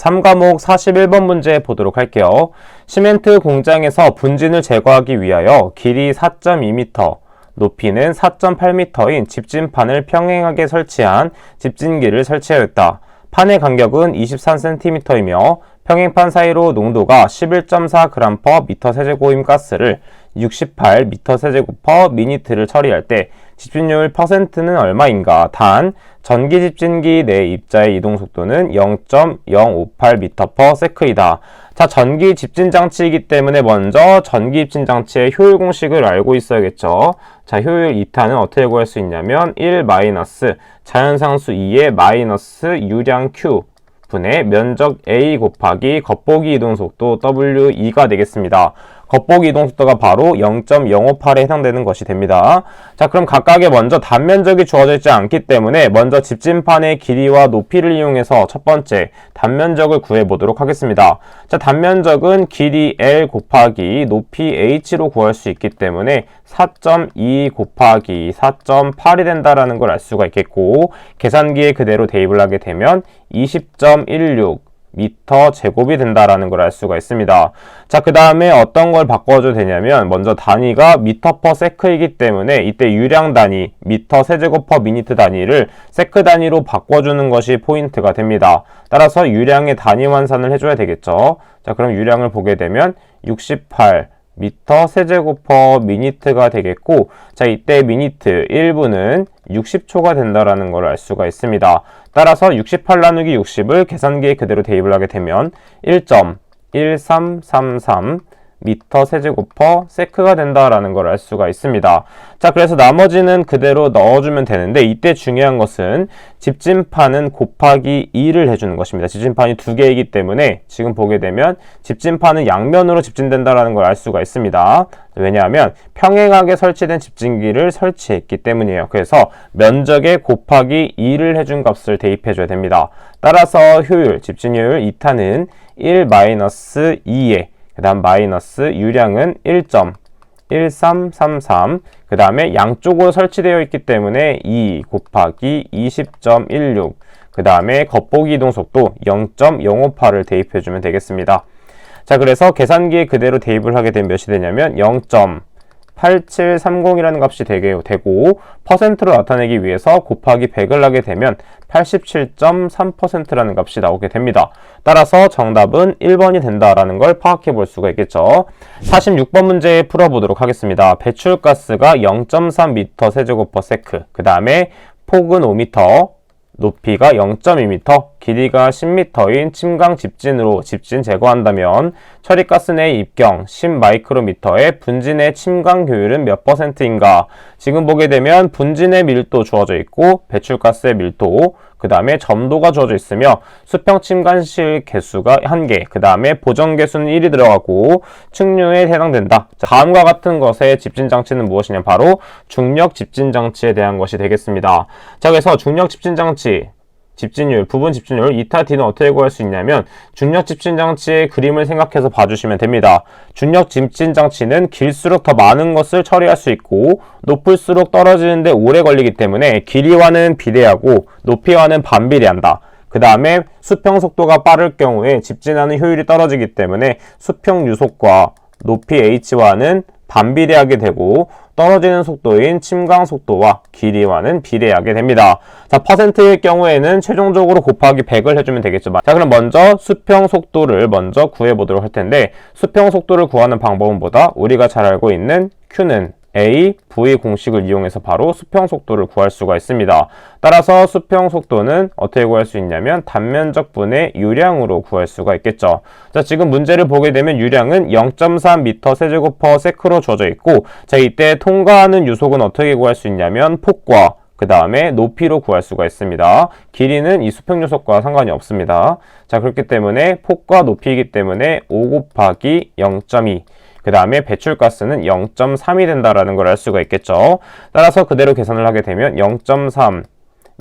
3과목 41번 문제 보도록 할게요. 시멘트 공장에서 분진을 제거하기 위하여 길이 4.2m, 높이는 4.8m인 집진판을 평행하게 설치한 집진기를 설치하였다. 판의 간격은 23cm이며 평행판 사이로 농도가 11.4g/m 세제곱인 가스를 68m 세제곱/미니트를 처리할 때 집진율 %는 얼마인가? 단, 전기 집진기 내 입자의 이동 속도는 0.058m/s이다. 자, 전기 집진 장치이기 때문에 먼저 전기 집진 장치의 효율 공식을 알고 있어야겠죠. 자, 효율 2타는 어떻게 구할 수 있냐면 1 마이너스 자연상수 2의 마이너스 유량 Q 분의 면적 A 곱하기 겉보기 이동속도 W2가 되겠습니다. 겉보기 이동속도가 바로 0.058에 해당되는 것이 됩니다. 자, 그럼 각각의 먼저 단면적이 주어져 있지 않기 때문에 먼저 집진판의 길이와 높이를 이용해서 첫 번째 단면적을 구해보도록 하겠습니다. 자, 단면적은 길이 L 곱하기 높이 H로 구할 수 있기 때문에 4.2 곱하기 4.8이 된다라는 걸 알 수가 있겠고, 계산기에 그대로 대입을 하게 되면 20.16 미터 제곱이 된다라는 걸 알 수가 있습니다. 자, 그 다음에 어떤 걸 바꿔줘도 되냐면 먼저 단위가 미터 퍼 세크이기 때문에 이때 유량 단위 미터 세제곱 퍼 미니트 단위를 세크 단위로 바꿔주는 것이 포인트가 됩니다. 따라서 유량의 단위 환산을 해줘야 되겠죠. 자, 그럼 유량을 보게 되면 68 미터 세제곱 퍼 미니트가 되겠고, 자, 이때 미니트 1분은 60초가 된다라는 걸 알 수가 있습니다. 따라서 68 나누기 60을 계산기에 그대로 대입을 하게 되면 1.1333 미터 세제곱 퍼 세크가 된다라는 걸 알 수가 있습니다. 자, 그래서 나머지는 그대로 넣어주면 되는데 이때 중요한 것은 집진판은 곱하기 2를 해주는 것입니다. 집진판이 두 개이기 때문에 지금 보게 되면 집진판은 양면으로 집진된다라는 걸 알 수가 있습니다. 왜냐하면 평행하게 설치된 집진기를 설치했기 때문이에요. 그래서 면적에 곱하기 2를 해준 값을 대입해줘야 됩니다. 따라서 효율, 집진율 2타는 1-2에 그 다음 마이너스 유량은 1.1333, 그 다음에 양쪽으로 설치되어 있기 때문에 2 곱하기 20.16, 그 다음에 겉보기 이동속도 0.058을 대입해주면 되겠습니다. 자, 그래서 계산기에 그대로 대입을 하게 되면 몇이 되냐면 0.8730이라는 값이 되고 퍼센트로 나타내기 위해서 곱하기 100을 하게 되면 87.3%라는 값이 나오게 됩니다. 따라서 정답은 1번이 된다라는 걸 파악해 볼 수가 있겠죠. 46번 문제 풀어보도록 하겠습니다. 배출가스가 0.3m 세제곱 퍼 세크, 그 다음에 폭은 5m, 높이가 0.2m, 길이가 10m인 침강 집진으로 집진 제거한다면 처리가스 내 입경 10마이크로미터의 분진의 침강 효율은 몇 %인가? 지금 보게 되면 분진의 밀도 주어져 있고 배출가스의 밀도, 그 다음에 점도가 주어져 있으며 수평 침관실 개수가 1개, 그 다음에 보정 개수는 1이 들어가고 측류에 해당된다. 자, 다음과 같은 것의 집진장치는 무엇이냐? 바로 중력 집진장치에 대한 것이 되겠습니다. 자, 그래서 중력 집진장치 집진율, 부분 집진율 2타 D는 어떻게 구할 수 있냐면 중력 집진장치의 그림을 생각해서 봐주시면 됩니다. 중력 집진장치는 길수록 더 많은 것을 처리할 수 있고 높을수록 떨어지는데 오래 걸리기 때문에 길이와는 비례하고 높이와는 반비례한다. 그 다음에 수평 속도가 빠를 경우에 집진하는 효율이 떨어지기 때문에 수평 유속과 높이 h와는 반비례하게 되고 떨어지는 속도인 침강 속도와 길이와는 비례하게 됩니다. 자, 퍼센트일 경우에는 최종적으로 곱하기 100을 해주면 되겠죠. 자, 그럼 먼저 수평 속도를 먼저 구해보도록 할 텐데 수평 속도를 구하는 방법은 보다 우리가 잘 알고 있는 Q는 A, V 공식을 이용해서 바로 수평 속도를 구할 수가 있습니다. 따라서 수평 속도는 어떻게 구할 수 있냐면 단면적 분의 유량으로 구할 수가 있겠죠. 자, 지금 문제를 보게 되면 유량은 0.3m 세제곱 퍼 세크로 주어져 있고, 자, 이때 통과하는 유속은 어떻게 구할 수 있냐면 폭과 그 다음에 높이로 구할 수가 있습니다. 길이는 이 수평 요속과 상관이 없습니다. 자, 그렇기 때문에 폭과 높이이기 때문에 5 곱하기 0.2, 그 다음에 배출가스는 0.3이 된다라는 걸 알 수가 있겠죠. 따라서 그대로 계산을 하게 되면 0.3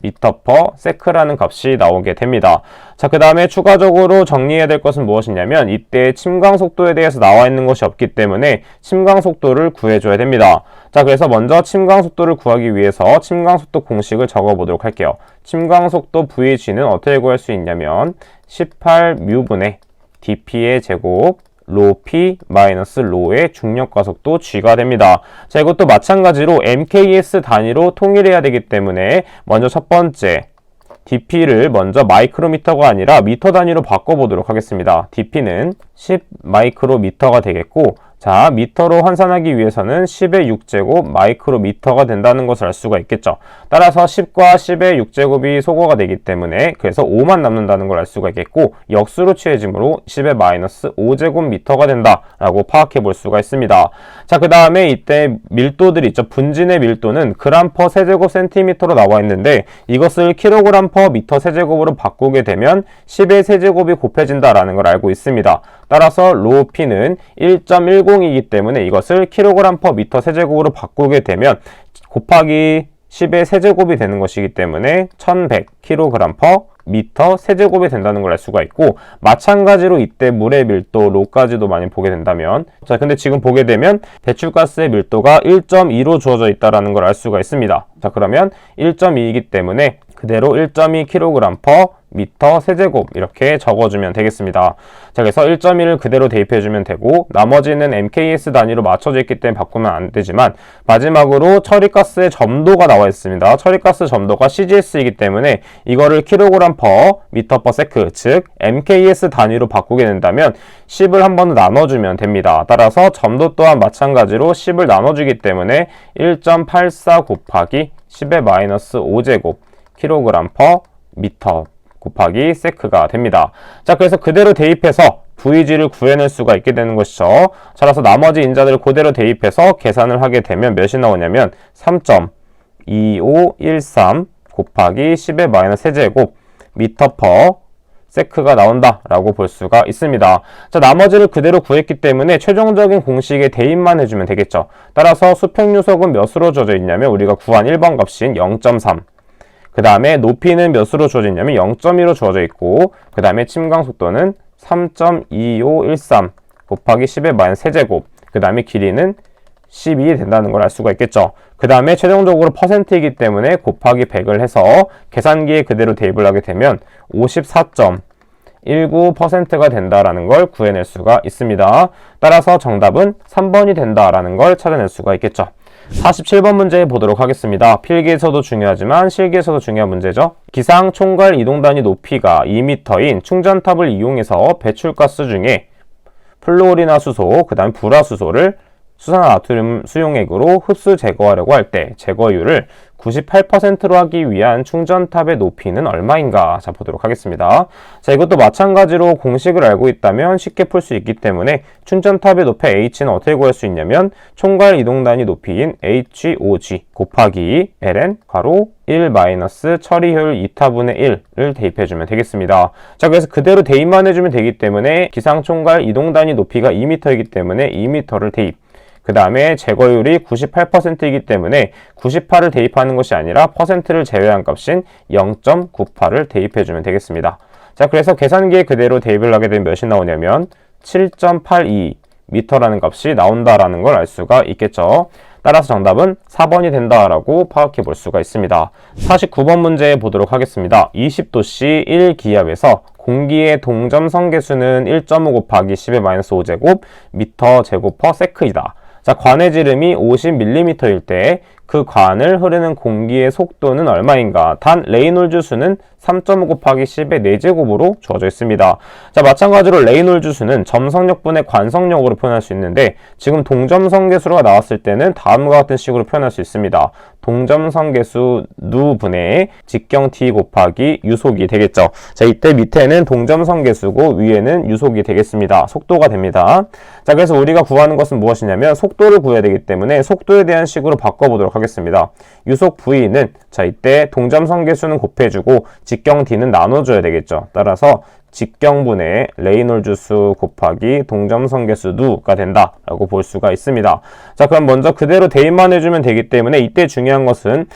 m/s라는 값이 나오게 됩니다. 자, 그 다음에 추가적으로 정리해야 될 것은 무엇이냐면 이때 침강 속도에 대해서 나와 있는 것이 없기 때문에 침강 속도를 구해줘야 됩니다. 자, 그래서 먼저 침강 속도를 구하기 위해서 침강 속도 공식을 적어 보도록 할게요. 침강 속도 VG는 어떻게 구할 수 있냐면 18μ분의 dp의 제곱 로 p 마이너스 로의 중력 가속도 g가 됩니다. 자, 이것도 마찬가지로 mks 단위로 통일해야 되기 때문에 먼저 첫 번째 dp를 먼저 마이크로미터가 아니라 미터 단위로 바꿔보도록 하겠습니다. dp는 10 마이크로미터가 되겠고, 자, 미터로 환산하기 위해서는 10의 6제곱 마이크로미터가 된다는 것을 알 수가 있겠죠. 따라서 10과 10의 6제곱이 소거가 되기 때문에 그래서 5만 남는다는 걸 알 수가 있겠고, 역수로 취해짐으로 10의 마이너스 5제곱미터가 된다라고 파악해 볼 수가 있습니다. 자, 그 다음에 이때 밀도들이 있죠. 분진의 밀도는 그램 퍼 세제곱 센티미터로 나와 있는데 이것을 킬로그램 퍼 미터 세제곱으로 바꾸게 되면 10의 세제곱이 곱해진다라는 걸 알고 있습니다. 따라서 로 P는 1.10이기 때문에 이것을 킬로그램 퍼 미터 세제곱으로 바꾸게 되면 곱하기 10의 세제곱이 되는 것이기 때문에 1100 킬로그램 퍼 미터 세제곱이 된다는 걸 알 수가 있고, 마찬가지로 이때 물의 밀도 로까지도 많이 보게 된다면, 자, 근데 지금 보게 되면 배출가스의 밀도가 1.2로 주어져 있다는 걸 알 수가 있습니다. 자, 그러면 1.2이기 때문에 그대로 1.2kg per 미터 세제곱 이렇게 적어주면 되겠습니다. 자, 그래서 1.1을 그대로 대입해주면 되고 나머지는 MKS 단위로 맞춰져 있기 때문에 바꾸면 안 되지만, 마지막으로 처리가스의 점도가 나와 있습니다. 처리가스 점도가 CGS이기 때문에 이거를 kg per 미터 per sec, 즉 MKS 단위로 바꾸게 된다면 10을 한 번 나눠주면 됩니다. 따라서 점도 또한 마찬가지로 10을 나눠주기 때문에 1.84 곱하기 10의 마이너스 5제곱 kg per 미터 곱하기 세크가 됩니다. 자, 그래서 그대로 대입해서 VG를 구해낼 수가 있게 되는 것이죠. 자, 그래서 나머지 인자들을 그대로 대입해서 계산을 하게 되면 몇이 나오냐면 3.2513 곱하기 10의 마이너스 세제곱 미터 퍼 세크가 나온다라고 볼 수가 있습니다. 자, 나머지를 그대로 구했기 때문에 최종적인 공식에 대입만 해주면 되겠죠. 따라서 수평요속은 몇으로 주어져 있냐면 우리가 구한 1번 값인 0.3, 그 다음에 높이는 몇으로 주어져 있냐면 0.2로 주어져 있고, 그 다음에 침강 속도는 3.2513 곱하기 10의 마이너스 세제곱, 그 다음에 길이는 12이 된다는 걸 알 수가 있겠죠. 그 다음에 최종적으로 퍼센트이기 때문에 곱하기 100을 해서 계산기에 그대로 대입을 하게 되면 54.19%가 된다라는 걸 구해낼 수가 있습니다. 따라서 정답은 3번이 된다라는 걸 찾아낼 수가 있겠죠. 47번 문제 보도록 하겠습니다. 필기에서도 중요하지만 실기에서도 중요한 문제죠. 기상 총괄 이동 단위 높이가 2m인 충전탑을 이용해서 배출가스 중에 플루오리나 수소, 그 다음 불화수소를 수산화나트륨 수용액으로 흡수 제거하려고 할 때 제거율을 98%로 하기 위한 충전탑의 높이는 얼마인가? 자, 보도록 하겠습니다. 자, 이것도 마찬가지로 공식을 알고 있다면 쉽게 풀 수 있기 때문에 충전탑의 높이 H는 어떻게 구할 수 있냐면 총괄 이동 단위 높이인 HOG 곱하기 ln 가로 1 마이너스 처리효율 2타분의 1을 대입해주면 되겠습니다. 자, 그래서 그대로 대입만 해주면 되기 때문에 기상 총괄 이동 단위 높이가 2m이기 때문에 2m를 대입, 그 다음에 제거율이 98%이기 때문에 98을 대입하는 것이 아니라 퍼센트를 제외한 값인 0.98을 대입해주면 되겠습니다. 자, 그래서 계산기에 그대로 대입을 하게 되면 몇이 나오냐면 7.82m라는 값이 나온다라는 걸 알 수가 있겠죠. 따라서 정답은 4번이 된다라고 파악해 볼 수가 있습니다. 49번 문제 보도록 하겠습니다. 20도씨 1기압에서 공기의 동점성 계수는 1.5 곱하기 10의 마이너스 5제곱 미터 제곱 퍼 세크이다. 자, 관의 지름이 50mm일 때 그 관을 흐르는 공기의 속도는 얼마인가? 단 레이놀즈 수는 3.5 곱하기 10의 4제곱으로 주어져 있습니다. 자, 마찬가지로 레이놀즈 수는 점성력분의 관성력으로 표현할 수 있는데 지금 동점성계수가 나왔을 때는 다음과 같은 식으로 표현할 수 있습니다. 동점성계수 누분의 직경 t 곱하기 유속이 되겠죠. 자, 이때 밑에는 동점성계수고 위에는 유속이 되겠습니다. 속도가 됩니다. 자, 그래서 우리가 구하는 것은 무엇이냐면 속도를 구해야 되기 때문에 속도에 대한 식으로 바꿔보도록 하겠습니다. 유속 V는 자, 이때 동점성계수는 곱해주고 직경 D는 나눠줘야 되겠죠. 따라서 직경분의 레이놀즈 수 곱하기 동점성계수 누가 된다라고 볼 수가 있습니다. 자, 그럼 먼저 그대로 대입만 해주면 되기 때문에 이때 중요한 것은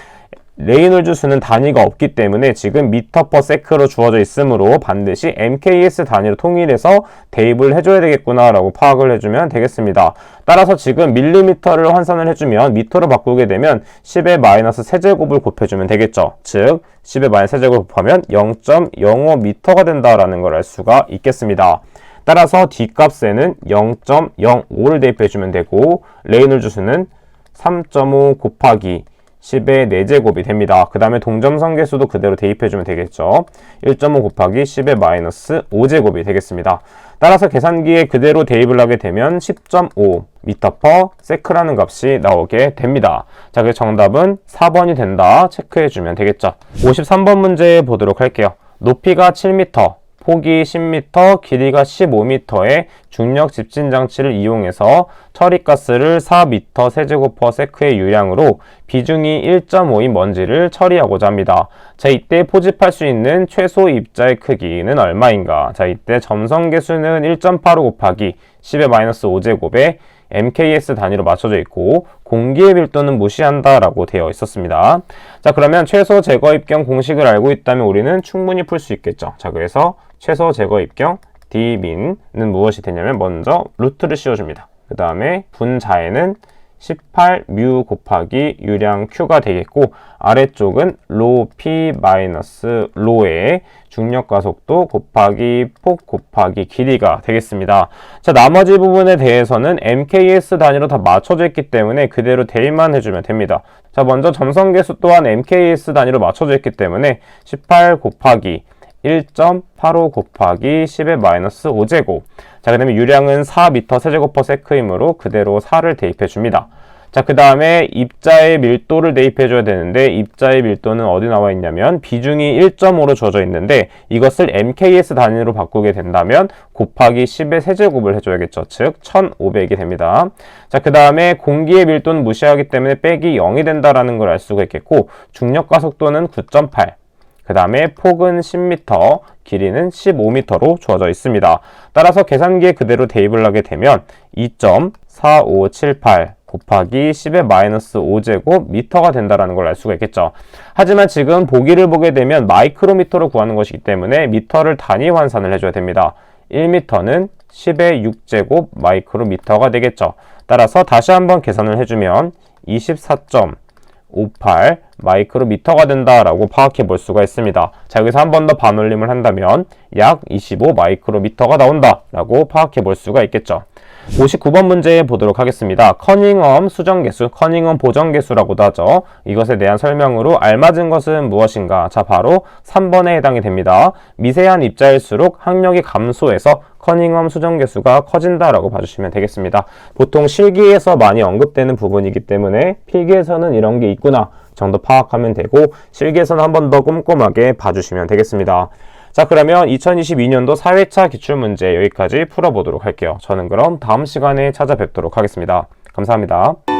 레이놀즈 수는 단위가 없기 때문에 지금 미터 퍼 세크로 주어져 있으므로 반드시 MKS 단위로 통일해서 대입을 해줘야 되겠구나 라고 파악을 해주면 되겠습니다. 따라서 지금 밀리미터를 환산을 해주면 미터로 바꾸게 되면 10의 마이너스 세제곱을 곱해주면 되겠죠. 즉 10의 마이너스 세제곱을 곱하면 0.05미터가 된다라는 걸 알 수가 있겠습니다. 따라서 D값에는 0.05를 대입해주면 되고 레이놀즈 수는 3.5 곱하기 10의 4제곱이 됩니다. 그 다음에 동점성계수도 그대로 대입해주면 되겠죠. 1.5 곱하기 10의 마이너스 5제곱이 되겠습니다. 따라서 계산기에 그대로 대입을 하게 되면 10.5 미터 퍼 세크라는 값이 나오게 됩니다. 자, 그래서 정답은 4번이 된다 체크해주면 되겠죠. 53번 문제 보도록 할게요. 높이가 7m, 폭이 10m, 길이가 15m의 중력 집진 장치를 이용해서 처리가스를 4m 세제곱 퍼 세크의 유량으로 비중이 1.5인 먼지를 처리하고자 합니다. 자, 이때 포집할 수 있는 최소 입자의 크기는 얼마인가? 자, 이때 점성계수는 1.85 곱하기 10의 마이너스 5제곱에 MKS 단위로 맞춰져 있고 공기의 밀도는 무시한다 라고 되어 있었습니다. 자, 그러면 최소 제거입경 공식을 알고 있다면 우리는 충분히 풀 수 있겠죠. 자, 그래서 최소 제거입경 D민은 무엇이 되냐면 먼저 루트를 씌워줍니다. 그 다음에 분자에는 18μ 곱하기 유량 Q가 되겠고 아래쪽은 로 P 마이너스 로의 중력가속도 곱하기 폭 곱하기 길이가 되겠습니다. 자, 나머지 부분에 대해서는 MKS 단위로 다 맞춰져 있기 때문에 그대로 대입만 해주면 됩니다. 자, 먼저 점성계수 또한 MKS 단위로 맞춰져 있기 때문에 18 곱하기 1.85 곱하기 10의 마이너스 5제곱. 자, 그 다음에 유량은 4m 세제곱 퍼 세크이므로 그대로 4를 대입해 줍니다. 자, 그 다음에 입자의 밀도를 대입해 줘야 되는데 입자의 밀도는 어디 나와 있냐면 비중이 1.5로 주어져 있는데 이것을 MKS 단위로 바꾸게 된다면 곱하기 10의 세제곱을 해줘야겠죠. 즉 1500이 됩니다. 자, 그 다음에 공기의 밀도는 무시하기 때문에 빼기 0이 된다라는 걸 알 수가 있겠고 중력가속도는 9.8. 그 다음에 폭은 10m, 길이는 15m로 주어져 있습니다. 따라서 계산기에 그대로 대입을 하게 되면 2.4578 곱하기 10의 마이너스 5제곱 미터가 된다는 걸 알 수가 있겠죠. 하지만 지금 보기를 보게 되면 마이크로미터로 구하는 것이기 때문에 미터를 단위 환산을 해줘야 됩니다. 1m는 10의 6제곱 마이크로미터가 되겠죠. 따라서 다시 한번 계산을 해주면 24.58 마이크로미터가 된다라고 파악해 볼 수가 있습니다. 자, 여기서 한 번 더 반올림을 한다면 약 25 마이크로미터가 나온다라고 파악해 볼 수가 있겠죠. 59번 문제 보도록 하겠습니다. 커닝엄 수정계수, 커닝엄 보정계수라고도 하죠. 이것에 대한 설명으로 알맞은 것은 무엇인가? 자, 바로 3번에 해당이 됩니다. 미세한 입자일수록 항력이 감소해서 커닝엄 수정계수가 커진다라고 봐주시면 되겠습니다. 보통 실기에서 많이 언급되는 부분이기 때문에 필기에서는 이런 게 있구나 정도 파악하면 되고 실기에서는 한 번 더 꼼꼼하게 봐주시면 되겠습니다. 자, 그러면 2022년도 4회차 기출문제 여기까지 풀어보도록 할게요. 저는 그럼 다음 시간에 찾아뵙도록 하겠습니다. 감사합니다.